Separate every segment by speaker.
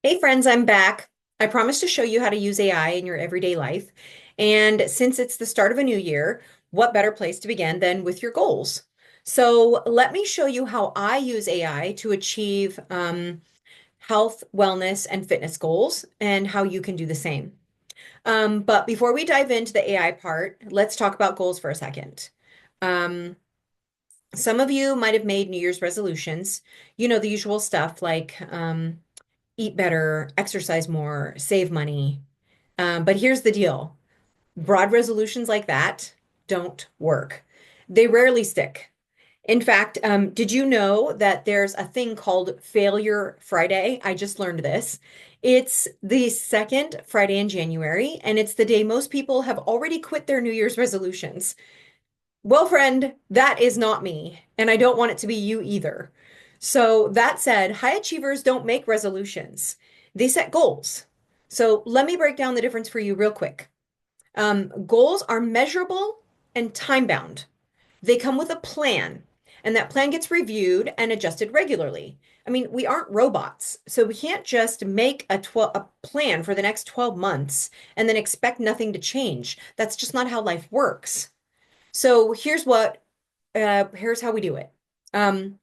Speaker 1: Hey friends, I'm back. I promised to show you how to use AI in your everyday life. And since it's the start of a new year, what better place to begin than with your goals? So let me show you how I use AI to achieve health, wellness, and fitness goals and how you can do the same. But before we dive into the AI part, let's talk about goals for a second. Um, some of you might have made New Year's resolutions, the usual stuff like eat better, exercise more, save money. But here's the deal. Broad resolutions like that don't work. They rarely stick. In fact, did you know that there's a thing called Failure Friday? I just learned this. It's the second Friday in January, and it's the day most people have already quit their New Year's resolutions. Well, friend, that is not me, and I don't want it to be you either. So, that said, high achievers don't make resolutions, they set goals. So, let me break down the difference for you real quick. Goals are measurable and time bound, they come with a plan, and that plan gets reviewed and adjusted regularly. I mean, we aren't robots, so we can't just make a plan for the next 12 months and then expect nothing to change. That's just not how life works. So here's how we do it. Um,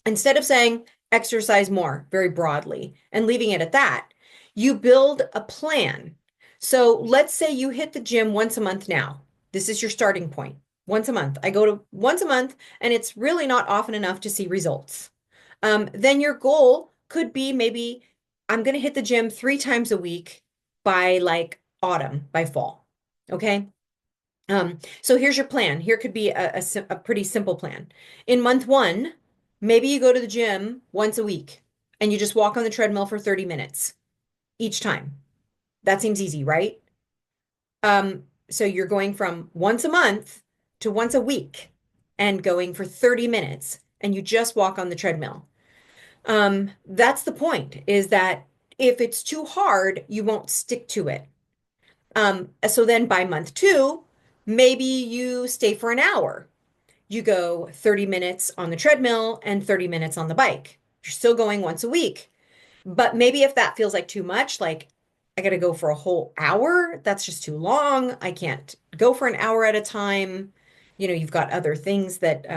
Speaker 1: Instead of saying exercise more very broadly and leaving it at that, you build a plan. So let's say you hit the gym once a month now. This is your starting point. Once a month. I go to once a month, and it's really not often enough to see results. Then your goal could be maybe I'm going to hit the gym 3 times a week by like autumn, by fall. Okay. So here's your plan. Here could be a pretty simple plan. In month one, maybe you go to the gym once a week and you just walk on the treadmill for 30 minutes each time. That seems easy, right? So you're going from once a month to once a week and going for 30 minutes and you just walk on the treadmill. That's the point, is that if it's too hard, you won't stick to it. So then by month two, maybe you stay for an hour. You go 30 minutes on the treadmill and 30 minutes on the bike. You're still going once a week. But maybe if that feels like too much, like I got to go for a whole hour, that's just too long. I can't go for an hour at a time. You've got other things that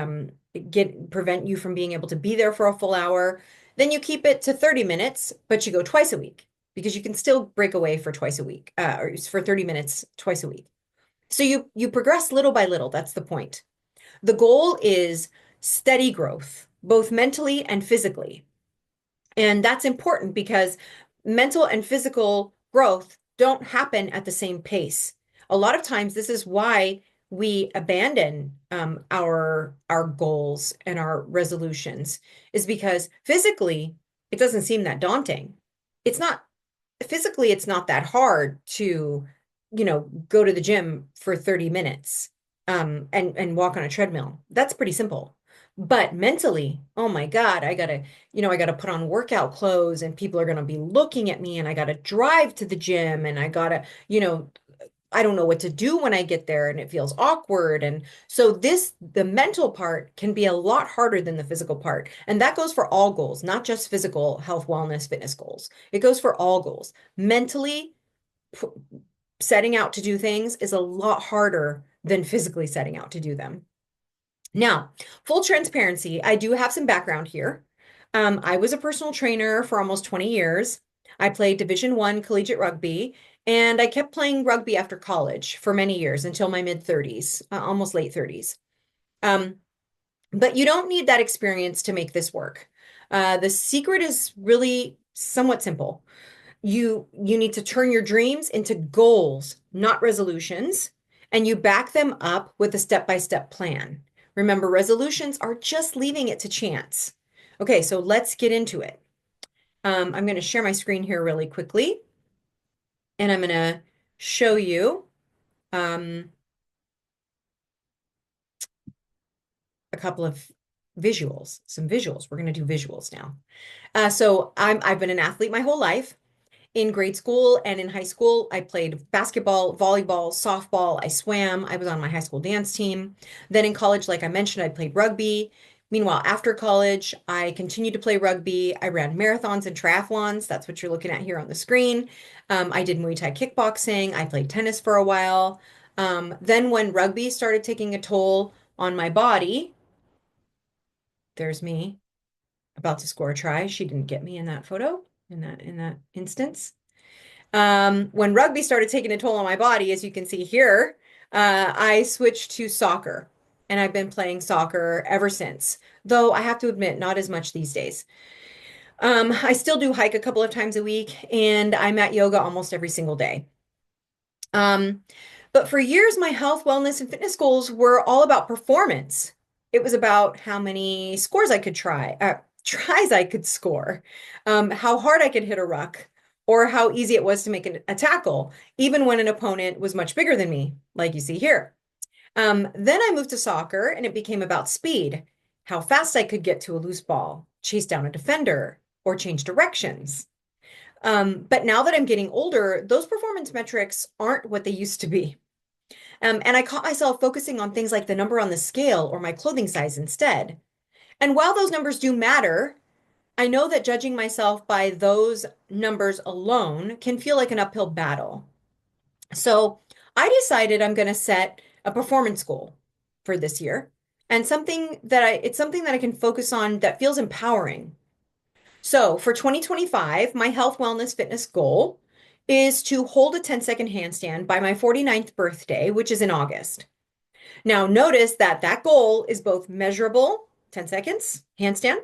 Speaker 1: get prevent you from being able to be there for a full hour. Then you keep it to 30 minutes, but you go twice a week because you can still break away for twice a week, or for 30 minutes twice a week. So you progress little by little. That's the point. The goal is steady growth, both mentally and physically. And that's important because mental and physical growth don't happen at the same pace. A lot of times, this is why we abandon our goals and our resolutions, is because physically it doesn't seem that daunting. It's not physically, it's not that hard to, go to the gym for 30 minutes and walk on a treadmill. That's pretty simple. But mentally, oh my God, I gotta put on workout clothes and people are gonna be looking at me and I gotta drive to the gym and I don't know what to do when I get there and it feels awkward. And so the mental part can be a lot harder than the physical part. And that goes for all goals, not just physical health, wellness, fitness goals. It goes for all goals. Mentally, p setting out to do things is a lot harder than physically setting out to do them. Now, full transparency, I do have some background here. I was a personal trainer for almost 20 years. I played Division I collegiate rugby, and I kept playing rugby after college for many years until my mid 30s, almost late 30s. Um, but you don't need that experience to make this work. The secret is really somewhat simple. You need to turn your dreams into goals, not resolutions, and you back them up with a step-by-step plan. Remember, resolutions are just leaving it to chance. Okay, so let's get into it. I'm going to share my screen here really quickly, and I'm going to show you um, a couple of visuals, some visuals. We're going to do visuals now. I've been an athlete my whole life. In grade school and in high school, I played basketball, volleyball, softball. I swam. I was on my high school dance team. Then in college, like I mentioned, I played rugby. Meanwhile, after college, I continued to play rugby. I ran marathons and triathlons. That's what you're looking at here on the screen. I did Muay Thai kickboxing. I played tennis for a while. Then when rugby started taking a toll on my body, there's me about to score a try. She didn't get me in that photo, in that instance. When rugby started taking a toll on my body, as you can see here, I switched to soccer, and I've been playing soccer ever since. Though I have to admit, not as much these days. I still do hike a couple of times a week, and I'm at yoga almost every single day. Um, but for years, my health, wellness, and fitness goals were all about performance. It was about how many scores I could tries I could score, how hard I could hit a ruck, or how easy it was to make a tackle, even when an opponent was much bigger than me, like you see here. Then I moved to soccer, and it became about speed, how fast I could get to a loose ball, chase down a defender, or change directions. But now that I'm getting older, those performance metrics aren't what they used to be. And I caught myself focusing on things like the number on the scale or my clothing size instead. And while those numbers do matter, I know that judging myself by those numbers alone can feel like an uphill battle. So I decided I'm going to set a performance goal for this year and it's something that I can focus on that feels empowering. So for 2025, my health, wellness, fitness goal is to hold a 10-second handstand by my 49th birthday, which is in August. Now, notice that that goal is both measurable, 10 seconds, handstand,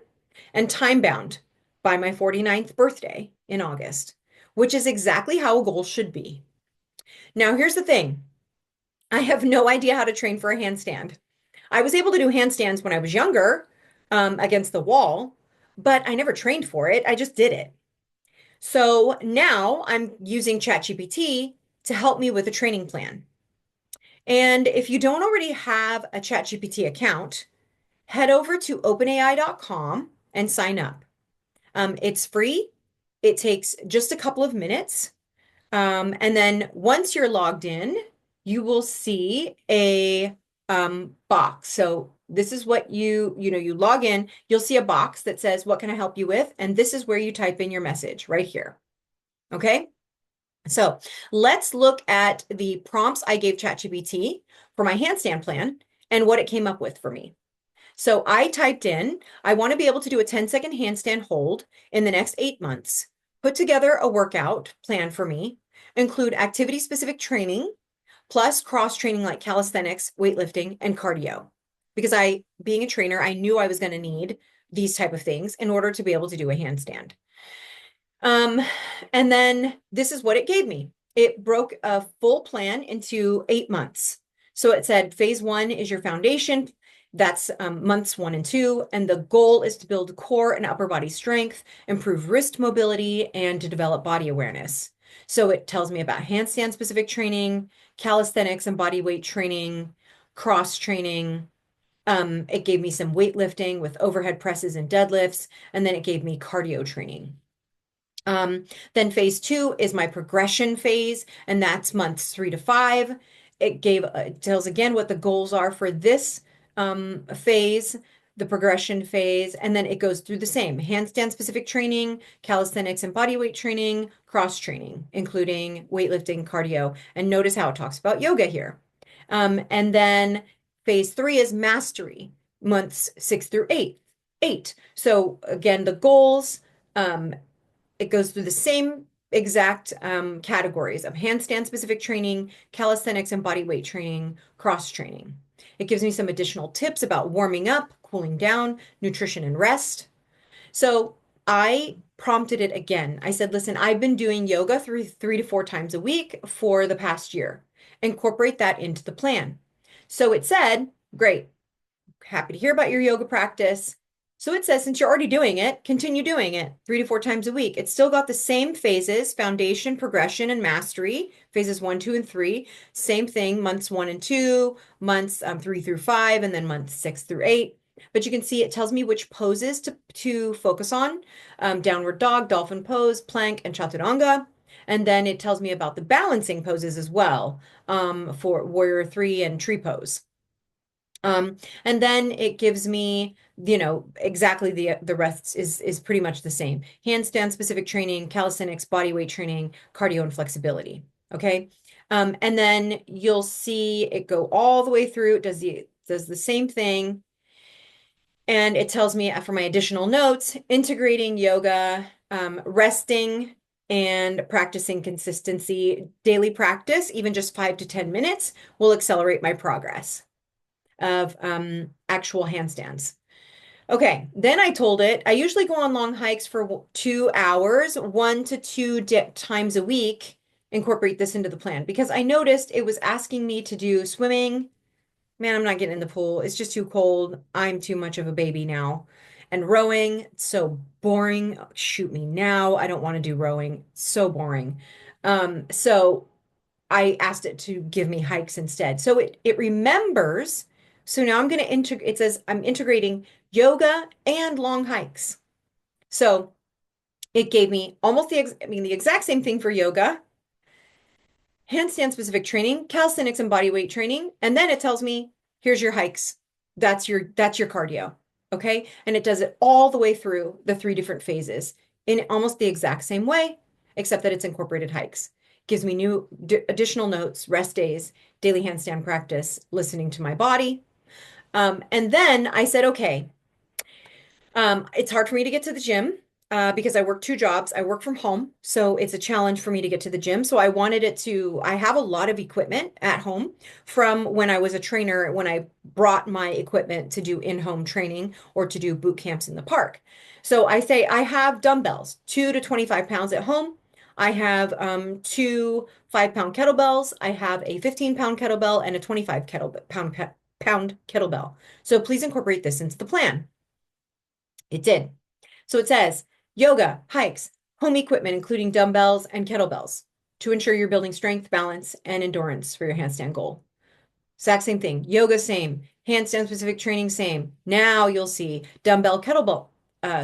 Speaker 1: and time bound by my 49th birthday in August, which is exactly how a goal should be. Now, here's the thing. I have no idea how to train for a handstand. I was able to do handstands when I was younger, against the wall, but I never trained for it. I just did it. So now I'm using ChatGPT to help me with a training plan. And if you don't already have a ChatGPT account, head over to openai.com and sign up. It's free. It takes just a couple of minutes. And then once you're logged in, you will see a box. So this is what you log in, you'll see a box that says, what can I help you with? And this is where you type in your message right here. Okay. So let's look at the prompts I gave ChatGPT for my handstand plan and what it came up with for me. So I typed in, I want to be able to do a 10-second handstand hold in the next 8 months. Put together a workout plan for me, include activity-specific training, plus cross-training like calisthenics, weightlifting, and cardio. Because being a trainer, I knew I was going to need these type of things in order to be able to do a handstand. Um, and then this is what it gave me. It broke a full plan into 8 months. So it said phase 1 is your foundation. That's months 1 and 2. And the goal is to build core and upper body strength, improve wrist mobility, and to develop body awareness. So it tells me about handstand specific training, calisthenics and body weight training, cross training. It gave me some weightlifting with overhead presses and deadlifts. And then it gave me cardio training. Then phase 2 is my progression phase, and that's months 3 to 5. It tells again what the goals are for this phase, the progression phase, and then it goes through the same handstand specific training, calisthenics and bodyweight training, cross training, including weightlifting, cardio. And notice how it talks about yoga here. And then phase 3 is mastery, months 6 through 8. So again, the goals. It goes through the same exact categories of handstand specific training, calisthenics and body weight training, cross training. It gives me some additional tips about warming up, cooling down, nutrition and rest. So I prompted it again. I said, listen, I've been doing yoga 3 to 4 times a week for the past year. Incorporate that into the plan. So it said, great, happy to hear about your yoga practice. So it says, since you're already doing it, continue doing it 3 to 4 times a week. It's still got the same phases, foundation, progression, and mastery, phases 1, 2, and 3. Same thing, months 1 and 2, months 3 through 5, and then months 6 through 8. But you can see it tells me which poses to focus on, downward dog, dolphin pose, plank, and chaturanga. And then it tells me about the balancing poses as well, for warrior 3 and tree pose. And then it gives me, exactly the rest is pretty much the same. Handstand specific training, calisthenics, body weight training, cardio and flexibility. Okay. And then you'll see it go all the way through. It does the same thing. And it tells me for my additional notes, integrating yoga, resting, and practicing consistency. Daily practice, even just 5 to 10 minutes, will accelerate my progress of actual handstands. Okay, then I told it I usually go on long hikes for 2 hours, 1 to 2 times a week. Incorporate this into the plan because I noticed it was asking me to do swimming. Man, I'm not getting in the pool. It's just too cold. I'm too much of a baby now. And rowing, it's so boring. Shoot me now. I don't want to do rowing. So boring. So I asked it to give me hikes instead. So it remembers. So now I'm going to integrate, it says I'm integrating yoga and long hikes. So it gave me almost the exact same thing for yoga, handstand specific training, calisthenics and body weight training, and then it tells me, here's your hikes. That's your cardio. Okay? And it does it all the way through the three different phases in almost the exact same way, except that it's incorporated hikes. Gives me new additional notes, rest days, daily handstand practice, listening to my body. And then I said, okay, it's hard for me to get to the gym because I work two jobs. I work from home, so it's a challenge for me to get to the gym. So I wanted it to, I have a lot of equipment at home from when I was a trainer, when I brought my equipment to do in-home training or to do boot camps in the park. So I say I have dumbbells, 2 to 25 pounds at home. I have two 5 pound kettlebells. I have a 15 pound kettlebell and a 25 pound kettlebell. So please incorporate this into the plan. It did. So it says yoga, hikes, home equipment, including dumbbells and kettlebells to ensure you're building strength, balance, and endurance for your handstand goal. Exact same thing. Yoga, same. Handstand specific training, same. Now you'll see dumbbell kettlebell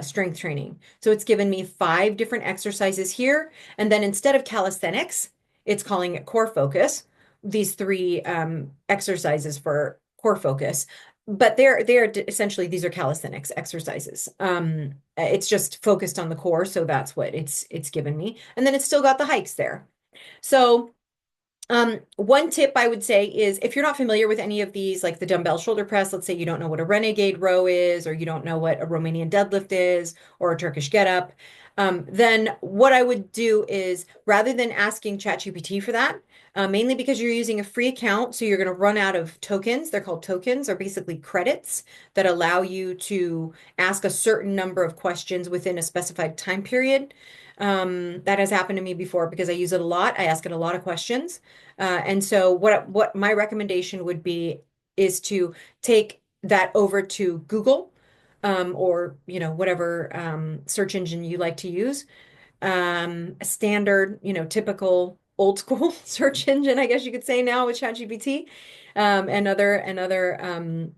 Speaker 1: strength training. So it's given me 5 different exercises here. And then instead of calisthenics, it's calling it core focus. These 3 exercises for core focus. But they're essentially these are calisthenics exercises. It's just focused on the core, so that's what it's given me. And then it's still got the hikes there. So one tip I would say is if you're not familiar with any of these, like the dumbbell shoulder press, let's say you don't know what a renegade row is, or you don't know what a Romanian deadlift is, or a Turkish get up, then what I would do is rather than asking ChatGPT for that, mainly because you're using a free account, so you're going to run out of tokens. They're called tokens, or basically credits that allow you to ask a certain number of questions within a specified time period. That has happened to me before because I use it a lot. I ask it a lot of questions. And so what my recommendation would be is to take that over to Google, or whatever search engine you like to use. A standard, typical old school search engine, I guess you could say now with ChatGPT, and other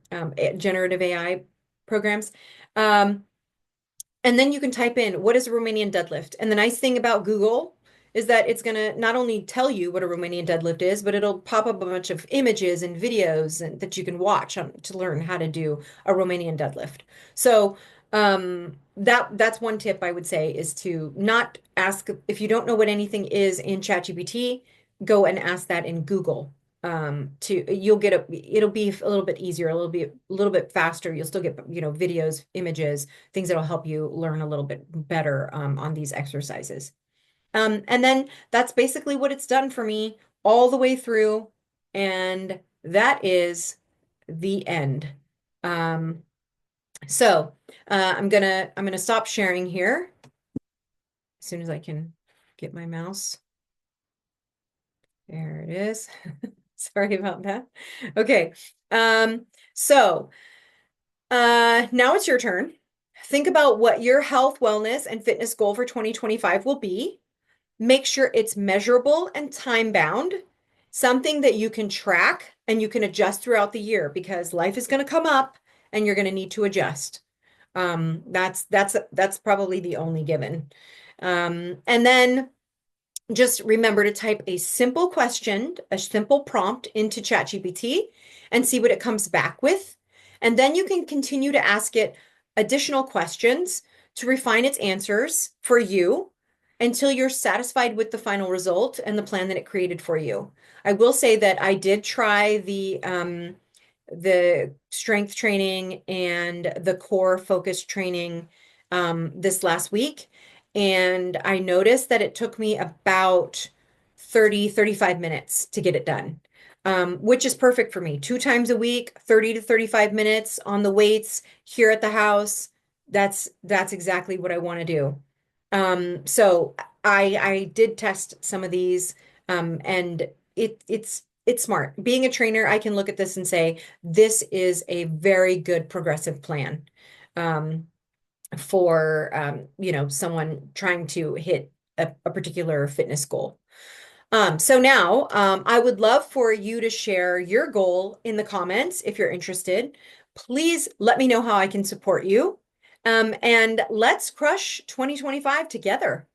Speaker 1: generative AI programs. And then you can type in what is a Romanian deadlift. And the nice thing about Google is that it's going to not only tell you what a Romanian deadlift is, but it'll pop up a bunch of images and videos that you can watch to learn how to do a Romanian deadlift. So that's one tip I would say is to not ask if you don't know what anything is in ChatGPT, go and ask that in Google. It'll be a little bit easier, a little bit faster. You'll still get, videos, images, things that'll help you learn a little bit better on these exercises. And then that's basically what it's done for me all the way through. And that is the end. So I'm gonna stop sharing here as soon as I can get my mouse. There it is. Sorry about that. Okay. So now it's your turn. Think about what your health, wellness, and fitness goal for 2025 will be. Make sure it's measurable and time bound, something that you can track and you can adjust throughout the year because life is going to come up and you're going to need to adjust. That's probably the only given. And then just remember to type a simple question, a simple prompt into ChatGPT and see what it comes back with. And then you can continue to ask it additional questions to refine its answers for you until you're satisfied with the final result and the plan that it created for you. I will say that I did try the strength training and the core focus training this last week. And I noticed that it took me about 35 minutes to get it done, which is perfect for me. 2 times a week, 30 to 35 minutes on the weights here at the house. That's exactly what I want to do. So I did test some of these, and it's smart. Being a trainer, I can look at this and say, this is a very good progressive plan. For someone trying to hit a particular fitness goal. So now I would love for you to share your goal in the comments if you're interested. Please let me know how I can support you. And let's crush 2025 together.